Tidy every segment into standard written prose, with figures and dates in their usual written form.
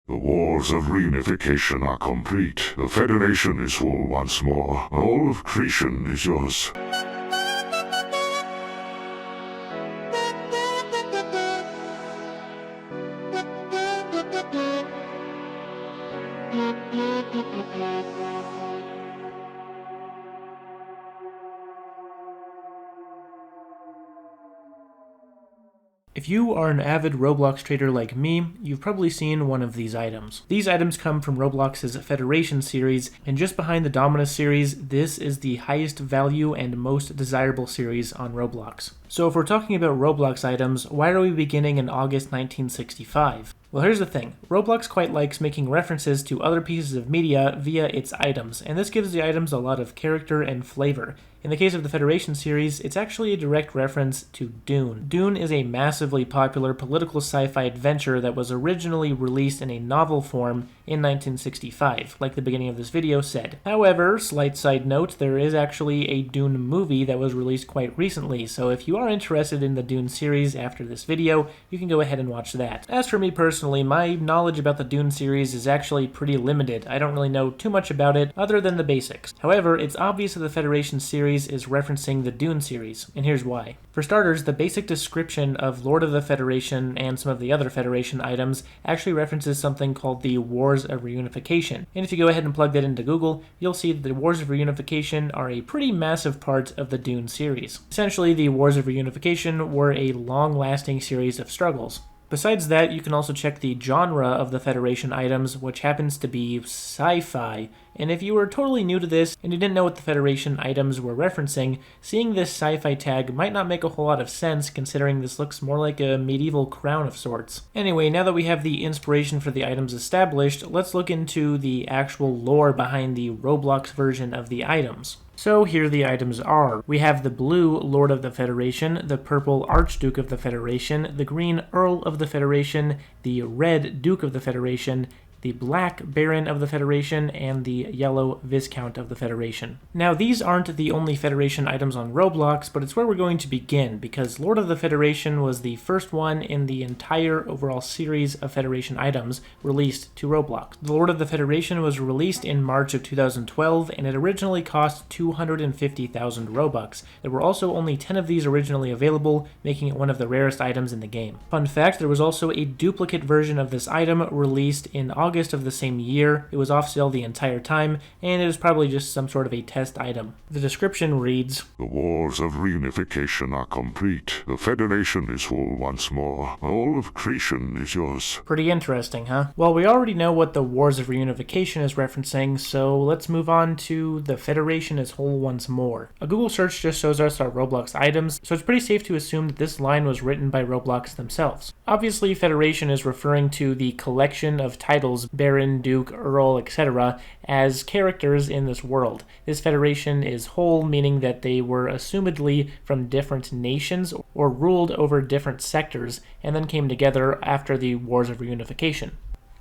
The wars of reunification are complete. The Federation is whole once more. All of creation is yours. If you are an avid Roblox trader like me, you've probably seen one of these items. These items come from Roblox's Federation series, and just behind the Dominus series, this is the highest value and most desirable series on Roblox. So if we're talking about Roblox items, why are we beginning in August 1965? Well, here's the thing. Roblox quite likes making references to other pieces of media via its items, and this gives the items a lot of character and flavor. In the case of the Federation series, it's actually a direct reference to Dune. Dune is a massively popular political sci-fi adventure that was originally released in a novel form in 1965, like the beginning of this video said. However, slight side note, there is actually a Dune movie that was released quite recently, so if you are interested in the Dune series after this video, you can go ahead and watch that. As for me personally, my knowledge about the Dune series is actually pretty limited. I don't really know too much about it other than the basics. However, it's obvious that the Federation series is referencing the Dune series, and here's why. For starters, the basic description of Lord of the Federation and some of the other Federation items actually references something called the Wars of Reunification. And if you go ahead and plug that into Google, you'll see that the Wars of Reunification are a pretty massive part of the Dune series. Essentially, the Wars of Reunification were a long-lasting series of struggles. Besides that, you can also check the genre of the Federation items, which happens to be sci-fi. And if you were totally new to this and you didn't know what the Federation items were referencing, seeing this sci-fi tag might not make a whole lot of sense considering this looks more like a medieval crown of sorts. Anyway, now that we have the inspiration for the items established, let's look into the actual lore behind the Roblox version of the items. So here the items are. We have the blue Lord of the Federation, the purple Archduke of the Federation, the green Earl of the Federation, the red Duke of the Federation, the black Baron of the Federation, and the yellow Viscount of the Federation. Now, these aren't the only Federation items on Roblox, but it's where we're going to begin, because Lord of the Federation was the first one in the entire overall series of Federation items released to Roblox. The Lord of the Federation was released in March of 2012, and it originally cost 250,000 Robux. There were also only 10 of these originally available, making it one of the rarest items in the game. Fun fact, there was also a duplicate version of this item released in August of the same year. It was off sale the entire time, and it was probably just some sort of a test item. The description reads, The wars of reunification are complete. The Federation is whole once more. All of creation is yours. Pretty interesting, huh? Well, we already know what the Wars of Reunification is referencing, so let's move on to the Federation is whole once more. A Google search just shows us our Roblox items, so it's pretty safe to assume that this line was written by Roblox themselves. Obviously, Federation is referring to the collection of titles Baron, Duke, Earl, etc. as characters in this world. This Federation is whole, meaning that they were assumedly from different nations or ruled over different sectors, and then came together after the Wars of Reunification.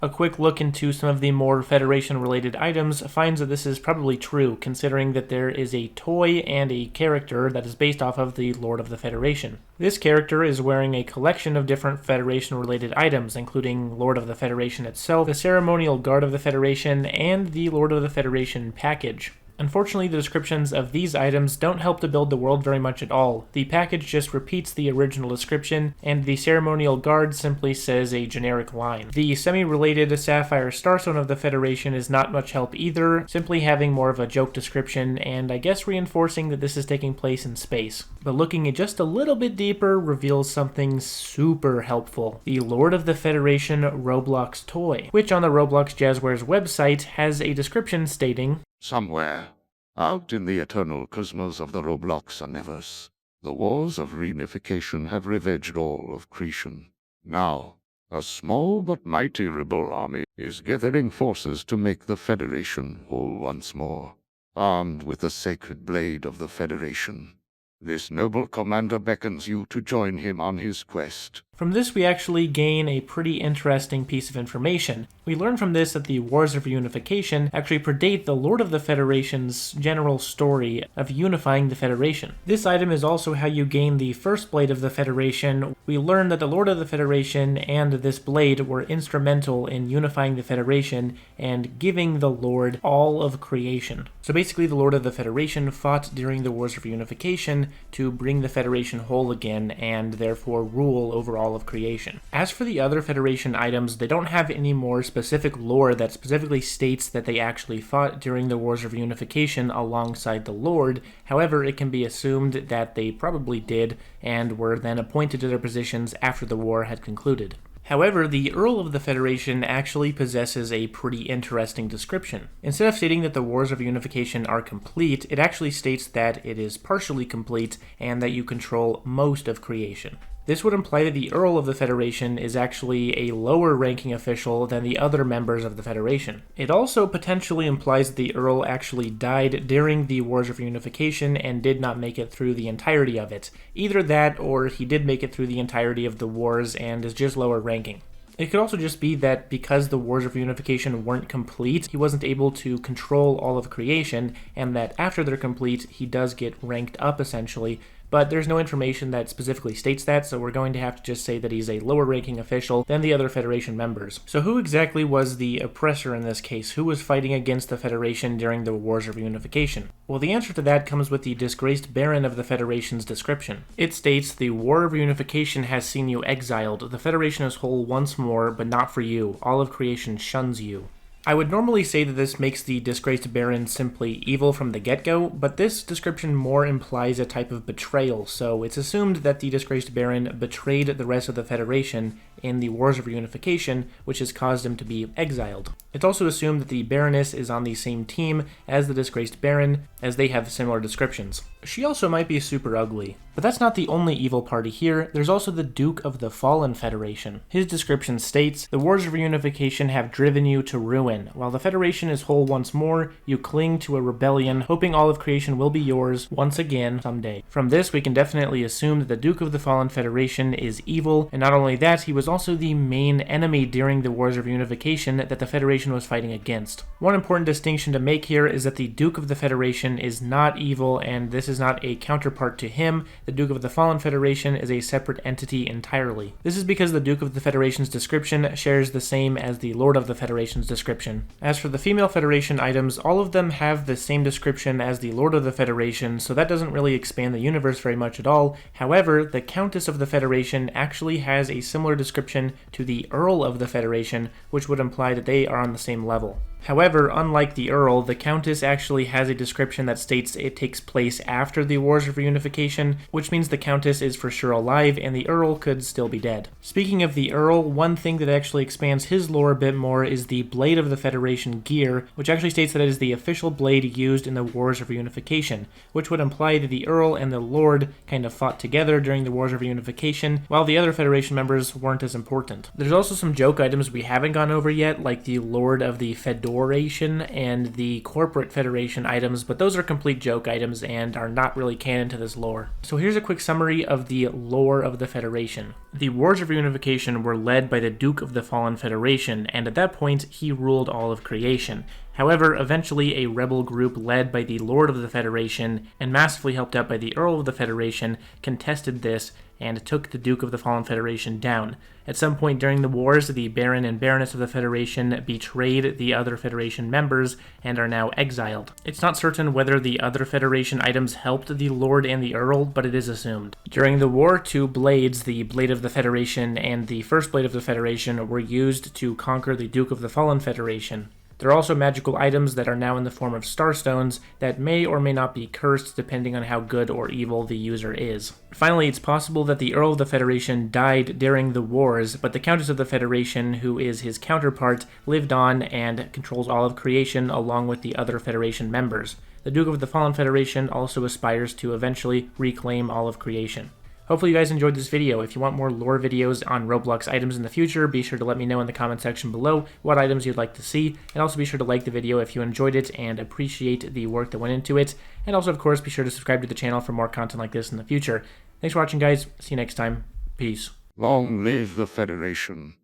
A quick look into some of the more Federation-related items finds that this is probably true, considering that there is a toy and a character that is based off of the Lord of the Federation. This character is wearing a collection of different Federation-related items, including Lord of the Federation itself, the Ceremonial Guard of the Federation, and the Lord of the Federation package. Unfortunately, the descriptions of these items don't help to build the world very much at all. The package just repeats the original description, and the Ceremonial Guard simply says a generic line. The semi-related Sapphire Starstone of the Federation is not much help either, simply having more of a joke description, and I guess reinforcing that this is taking place in space. But looking just a little bit deeper reveals something super helpful. The Lord of the Federation Roblox toy, which on the Roblox Jazzwares website has a description stating, Somewhere, out in the eternal cosmos of the Roblox universe, the wars of reunification have ravaged all of creation. Now, a small but mighty rebel army is gathering forces to make the Federation whole once more, armed with the sacred blade of the Federation. This noble commander beckons you to join him on his quest. From this, we actually gain a pretty interesting piece of information. We learn from this that the Wars of Reunification actually predate the Lord of the Federation's general story of unifying the Federation. This item is also how you gain the first blade of the Federation. We learn that the Lord of the Federation and this blade were instrumental in unifying the Federation and giving the Lord all of creation. So basically, the Lord of the Federation fought during the Wars of Reunification to bring the Federation whole again and therefore rule over all of creation. As for the other Federation items, they don't have any more specific lore that specifically states that they actually fought during the Wars of Reunification alongside the Lord. However, it can be assumed that they probably did and were then appointed to their positions after the war had concluded. However, the Earl of the Federation actually possesses a pretty interesting description. Instead of stating that the Wars of Unification are complete, it actually states that it is partially complete and that you control most of creation. This would imply that the Earl of the Federation is actually a lower ranking official than the other members of the Federation. It also potentially implies that the Earl actually died during the Wars of Reunification and did not make it through the entirety of it. Either that, or he did make it through the entirety of the wars and is just lower ranking. It could also just be that because the Wars of Reunification weren't complete, he wasn't able to control all of creation, and that after they're complete, he does get ranked up essentially, but there's no information that specifically states that, so we're going to have to just say that he's a lower ranking official than the other Federation members. So who exactly was the oppressor in this case? Who was fighting against the Federation during the Wars of Reunification? Well, the answer to that comes with the disgraced Baron of the Federation's description. It states, "The War of Reunification has seen you exiled. The Federation is whole once more, but not for you. All of creation shuns you." I would normally say that this makes the disgraced Baron simply evil from the get-go, but this description more implies a type of betrayal, so it's assumed that the disgraced Baron betrayed the rest of the Federation in the Wars of Reunification, which has caused him to be exiled. It's also assumed that the Baroness is on the same team as the disgraced Baron, as they have similar descriptions. She also might be super ugly. But that's not the only evil party here. There's also the Duke of the Fallen Federation. His description states, "The Wars of Reunification have driven you to ruin. While the Federation is whole once more, you cling to a rebellion, hoping all of creation will be yours once again someday." From this, we can definitely assume that the Duke of the Fallen Federation is evil, and not only that, he was also the main enemy during the Wars of Reunification that the Federation was fighting against. One important distinction to make here is that the Duke of the Federation is not evil, and this is not a counterpart to him. The Duke of the Fallen Federation is a separate entity entirely. This is because the Duke of the Federation's description shares the same as the Lord of the Federation's description. As for the female Federation items, all of them have the same description as the Lord of the Federation, so that doesn't really expand the universe very much at all. However, the Countess of the Federation actually has a similar description to the Earl of the Federation, which would imply that they are on the same level. However, unlike the Earl, the Countess actually has a description that states it takes place after the Wars of Reunification, which means the Countess is for sure alive and the Earl could still be dead. Speaking of the Earl, one thing that actually expands his lore a bit more is the Blade of the Federation gear, which actually states that it is the official blade used in the Wars of Reunification, which would imply that the Earl and the Lord kind of fought together during the Wars of Reunification, while the other Federation members weren't as important. There's also some joke items we haven't gone over yet, like the Lord of the Federation and the Corporate Federation items, but those are complete joke items and are not really canon to this lore. So here's a quick summary of the lore of the Federation. The Wars of Reunification were led by the Duke of the Fallen Federation, and at that point, he ruled all of creation. However, eventually a rebel group led by the Lord of the Federation, and massively helped out by the Earl of the Federation, contested this and took the Duke of the Fallen Federation down. At some point during the wars, the Baron and Baroness of the Federation betrayed the other Federation members and are now exiled. It's not certain whether the other Federation items helped the Lord and the Earl, but it is assumed. During the war, two blades, the Blade of the Federation and the First Blade of the Federation, were used to conquer the Duke of the Fallen Federation. There are also magical items that are now in the form of starstones that may or may not be cursed depending on how good or evil the user is. Finally, it's possible that the Earl of the Federation died during the wars, but the Countess of the Federation, who is his counterpart, lived on and controls all of creation along with the other Federation members. The Duke of the Fallen Federation also aspires to eventually reclaim all of creation. Hopefully you guys enjoyed this video. If you want more lore videos on Roblox items in the future, be sure to let me know in the comment section below what items you'd like to see, and also be sure to like the video if you enjoyed it and appreciate the work that went into it, and also of course be sure to subscribe to the channel for more content like this in the future. Thanks for watching guys, see you next time, peace. Long live the Federation.